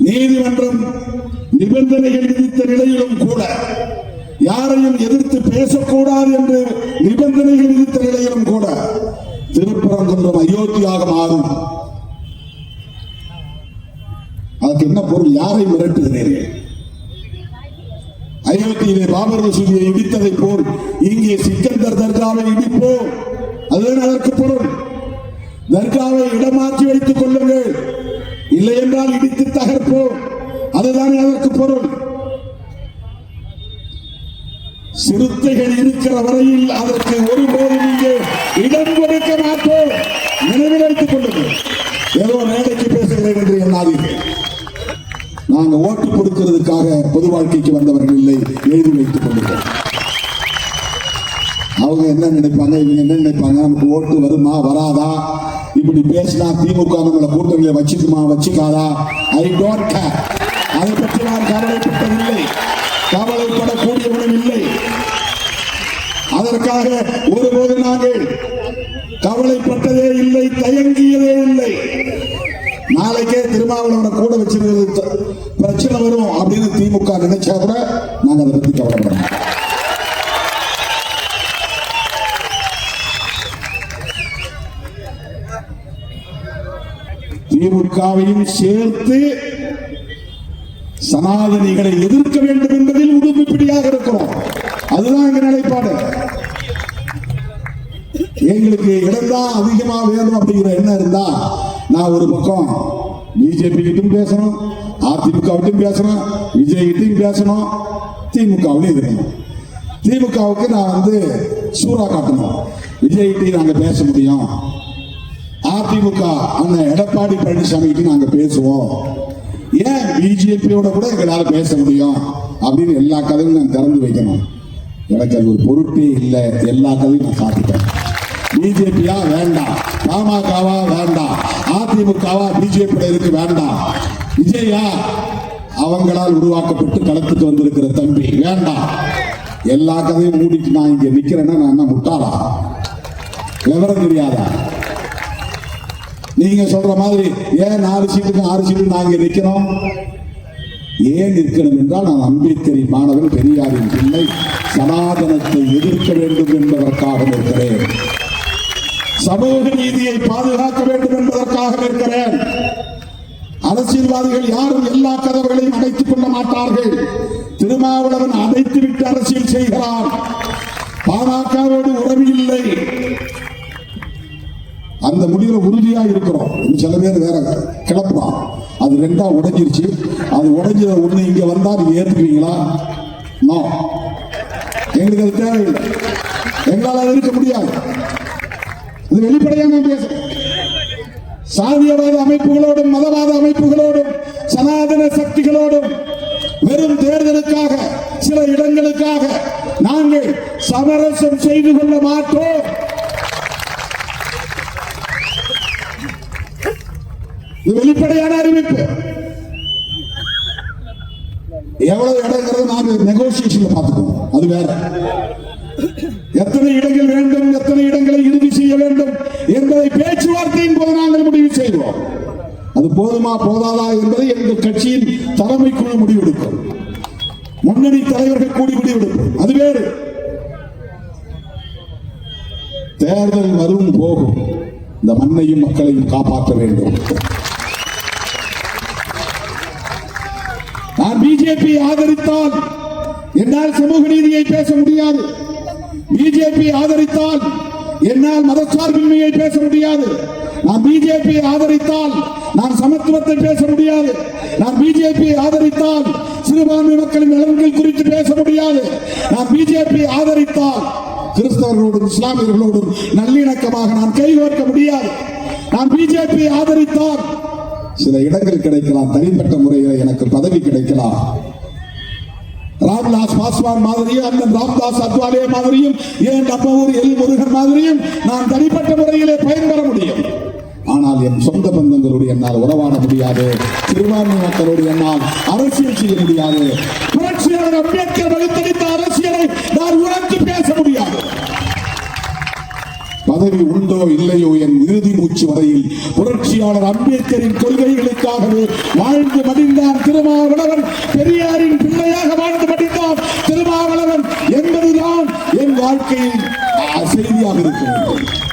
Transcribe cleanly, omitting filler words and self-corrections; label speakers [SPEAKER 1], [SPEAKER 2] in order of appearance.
[SPEAKER 1] நீதிமன்றம் நிபந்தனைகள் விதித்த நிலையிலும் கூட, யாரையும் எதிர்த்து பேசக்கூடாது என்று நிபந்தனைகள் விதித்த நிலையிலும் கூட திருப்பரங்குன்றம் அயோத்தியாக மாறும். அதுக்கு என்ன பொருள்? யாரை மிரட்டுகிறீர்கள்? அயோத்தியிலே பாபர் மசூதியை இடித்ததை போல் இங்கே சிக்கந்தர் தர்காவை இடிப்போம், அதுதான் அதற்கு பொருள். தர்காவை இடமாற்றி வைத்துக் கொள்ளுங்கள், இல்லை என்றால் இடித்து தகர்ப்போம், அதுதான் அதற்கு பொருள். சிறுத்தைகள் இருக்கிற வரையில் அதற்கு ஒருபோதும் இங்கே இடம் கொடுக்க மாட்டோம், நினைவில் வைத்துக் கொள்ளுங்கள். ஏதோ மேடைக்கு பேசுகிறேன் என்று எண்ணாதீர்கள். நாங்கள் ஓட்டு கொடுக்கிறதுக்காக பொது வாழ்க்கைக்கு வந்தவர்கள் இல்லை, எழுதி வைத்துக் கொள்ளுங்கள். அவங்க என்ன நினைப்பாங்க, இவங்க என்ன நினைப்பாங்க, நமக்கு ஓட்டு வருமா வராதா, இப்படி பேசினா திமுக நம்மளை கூட்டணியில வச்சுக்குமா வச்சுக்காதா, ஐ டோன்ட் கேர். அதை பற்றி நான் கவலைப்பட்டதில்லை, கவலைப்படக்கூடியவனும் இல்லை. அதற்காக ஒருபோது நாங்கள் கவலைப்பட்டதே இல்லை, தயங்கியதே இல்லை. நாளைக்கே திருமாவளவனை கூட வச்சிருக்கிறது பிரச்சனை வரும் அப்படின்னு திமுக நினைச்சா கூட நாங்கள் அதை பற்றி கவலைப்படணும். திமுகவையும் சேர்த்து சனாதனிகளை எதிர்க்க வேண்டும் என்பதில் உறுதிப்படியாக இருக்கிறோம். அதுதான் எங்க நிலைப்பாடு. எங்களுக்கு இடம்தான் அதிகமா வேணும் அப்படிங்கிற என்ன இருந்தா, நான் ஒரு பக்கம் பிஜேபி கிட்டும் பேசணும், அதிமுக கிட்டும் பேசணும், விஜய் கிட்டும் பேசணும், திமுகவிலும் இருக்கணும். திமுகவுக்கு நான் சூறா காட்டணும், விஜய் கிட்டையும் நாங்க பேச முடியும், அதிமுக அண்ணன் எடப்பாடி பழனிசாமி கிட்ட நாங்க பேசுவோம், ஏன் பிஜேபியோட கூட எங்களால் பேச முடியும் அப்படின்னு எல்லா கதையும் நான் திறந்து வைக்கணும். எனக்கு அது ஒரு பொருட்டே இல்லை. எல்லா கதையும் நான் காட்டுட்டேன். பிஜேபியா வேண்டாம், பாமகவா வேண்டாம், அதிமுகவா பிஜேபி இருக்கு வேண்டாம், விஜயா அவங்களால் உருவாக்கப்பட்டு களத்துக்கு வந்திருக்கிற தம்பி வேண்டாம். எல்லா கதையும் மூடிட்டு நான் இங்க நிக்கிறேன்னா நான் என்ன முட்டாளா? விவரம் தெரியாதா? நீங்க சொல்ற மாதிரி ஏன் 4 சீட்டுக்கு 6 சீட்டு நாங்க நிக்கிறோம்? ஏன் நிற்கணும் என்றால், நான் அம்பேத்கரின் மாணவன், பெரியாரின் பிள்ளை, சனாதனத்தை எதிர்க்க வேண்டும் என்பதற்காக இருக்கிறேன். சமூக நீதியை பாதுகாக்க வேண்டும் என்பதற்காக இருக்கிறேன். அரசியல்வாதிகள் யாரும் எல்லா கதவுகளையும் அடைத்துக் கொள்ள மாட்டார்கள். திருமாவளவன் அடைத்துவிட்டு அரசியல் செய்கிறார். பாமகவோடு உறவு இல்லை. அந்த முடிவுல உறுதியா இருக்கிறோம். சில பேர் வேற கிளப்புறான், அது 2ஆ உடைஞ்சிருச்சு, அது உடைஞ்ச ஒண்ணு இங்க வந்தா நீங்க ஏத்துக்குவீங்களா? நோ, எங்களுக்கு அது தேவையில்லை, எங்களால் அது இருக்க முடியாது. இது வெளிப்படையான பேச. சாதியவாத அமைப்புகளோடும் மதவாத அமைப்புகளோடும் சனாதன சக்திகளோடும் வெறும் தேர்தலுக்காக, சில இடங்களுக்காக நாங்கள் சமரசம் செய்து கொள்ள மாட்டோம். வெளிப்படையான அறிவிப்பு. எவ்வளவு இடங்கிறது நாங்க நெகோசியேஷன்ல பார்த்துக்கோம், அது வேற. எத்தனை இடங்கள் வேண்டும், எத்தனை இடங்களை இறுதி செய்ய வேண்டும் என்பதை பேச்சுவார்த்தையின் போது நாங்கள் முடிவு செய்வோம். அது போதுமா போதாதா என்பதை எங்கள் கட்சியின் தலைமை குழு முடிவெடுக்கும், முன்னணி தலைவர்கள் கூடி முடிவெடுக்கும், அது வேறு. தேர்தல் வரும் போகும், இந்த மண்ணையும் மக்களையும் காப்பாற்ற வேண்டும். நான் பிஜேபி ஆதரித்தால் என்னால் சமூக நீதியை பேச முடியாது. பிஜேபி ஆதரித்தால் என்னால் மதச்சார்பின்மையை பேச முடியாது. நான் பிஜேபி ஆதரித்தால் நான் சமத்துவத்தை பேச முடியாது. நான் பிஜேபி ஆதரித்தால் சிறுபான்மை மக்களின் நலன்கள் குறித்து பேச முடியாது. நான் பிஜேபி ஆதரித்தால் கிறிஸ்தவர்களோடும் இஸ்லாமியர்களோடும் நல்லிணக்கமாக நான் கைகோர்க்க முடியாது. நான் பிஜேபி ஆதரித்தால் சில இடங்கள் கிடைக்கலாம், தனிப்பட்ட முறையில் எனக்கு பதவி கிடைக்கலாம். ராம்விலாஸ் பாஸ்வான் மாதிரியும், அண்ணன் ராம்தாஸ் அத்வாலே மாதிரியும், ஏன் நம்ம ஊர் எல் முருகன் மாதிரியும் நான் தனிப்பட்ட முறையிலே பயன்பெற முடியும். ஆனால் என் சொந்த பந்தங்களோடு என்னால் உறவாட முடியாது. சிறுபான்மை மக்களோடு என்னால் அரசியல் செய்ய முடியாது. புரட்சியாளர் அம்பேத்கர் வகுத்தளித்த அரசியலை நான் உணர்ந்து பேச முடியாது. பதவி உண்டோ இல்லையோ, என் இறுதி மூச்சு வரையில் புரட்சியாளர் அம்பேத்கரின் கொள்கைகளுக்காகவே வாழ்ந்து மடிந்த திருமாவளவன் பெரியாரின் பிள்ளையாக வாழ்ந்து படித்தான். திருமாவளவன் என்பதுதான் என் வாழ்க்கையின் செய்தியாக இருக்கிறது.